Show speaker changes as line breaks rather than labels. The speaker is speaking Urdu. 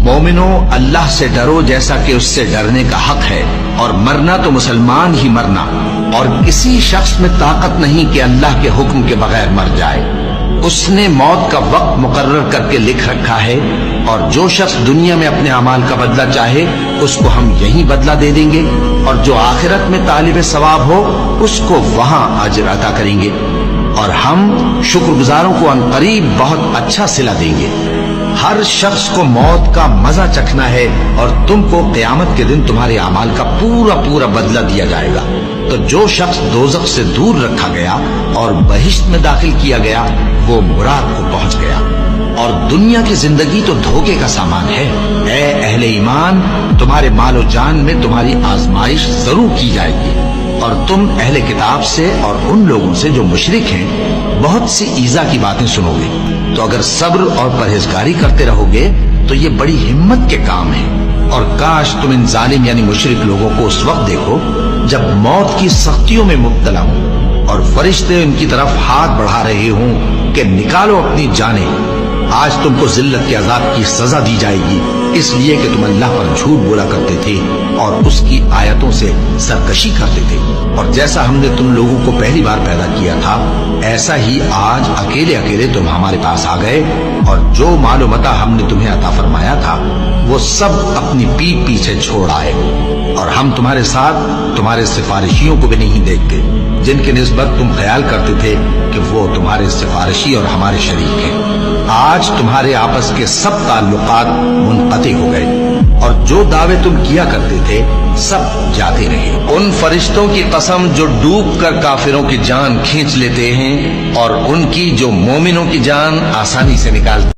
مومنو اللہ سے ڈرو جیسا کہ اس سے ڈرنے کا حق ہے، اور مرنا تو مسلمان ہی مرنا، اور کسی شخص میں طاقت نہیں کہ اللہ کے حکم کے بغیر مر جائے۔ اس نے موت کا وقت مقرر کر کے لکھ رکھا ہے، اور جو شخص دنیا میں اپنے اعمال کا بدلہ چاہے اس کو ہم یہی بدلہ دے دیں گے، اور جو آخرت میں طالب ثواب ہو اس کو وہاں اجر عطا کریں گے، اور ہم شکر گزاروں کو عنقریب بہت اچھا صلہ دیں گے۔ ہر شخص کو موت کا مزہ چکھنا ہے، اور تم کو قیامت کے دن تمہارے اعمال کا پورا پورا بدلہ دیا جائے گا۔ تو جو شخص دوزخ سے دور رکھا گیا اور بہشت میں داخل کیا گیا وہ مراد کو پہنچ گیا، اور دنیا کی زندگی تو دھوکے کا سامان ہے۔ اے اہل ایمان، تمہارے مال و جان میں تمہاری آزمائش ضرور کی جائے گی، اور تم اہل کتاب سے اور ان لوگوں سے جو مشرک ہیں بہت سی ایذا کی باتیں سنو گے، تو اگر صبر اور پرہیزگاری کرتے رہو گے تو یہ بڑی ہمت کے کام ہے۔ اور کاش تم ان ظالم یعنی مشرک لوگوں کو اس وقت دیکھو جب موت کی سختیوں میں مبتلا ہوں اور فرشتے ان کی طرف ہاتھ بڑھا رہے ہوں کہ نکالو اپنی جانیں۔ آج تم کو ذلت کے عذاب کی سزا دی جائے گی، اس لیے کہ تم اللہ پر جھوٹ بولا کرتے تھے اور اس کی آیتوں سے سرکشی کرتے تھے۔ اور جیسا ہم نے تم لوگوں کو پہلی بار پیدا کیا تھا ایسا ہی آج اکیلے اکیلے تم ہمارے پاس آ گئے، اور جو مال و متاع ہم نے تمہیں عطا فرمایا تھا وہ سب اپنی پیٹھ پیچھے چھوڑ آئے، اور ہم تمہارے ساتھ تمہارے سفارشیوں کو بھی نہیں دیکھتے جن کی نسبت تم خیال کرتے تھے کہ وہ تمہارے سفارشی اور ہمارے شریک ہیں۔ آج تمہارے آپس کے سب تعلقات منقطع ہو گئے، اور جو دعوے تم کیا کرتے تھے سب جاتے رہے۔ ان فرشتوں کی قسم جو ڈوب کر کافروں کی جان کھینچ لیتے ہیں، اور ان کی جو مومنوں کی جان آسانی سے نکالتے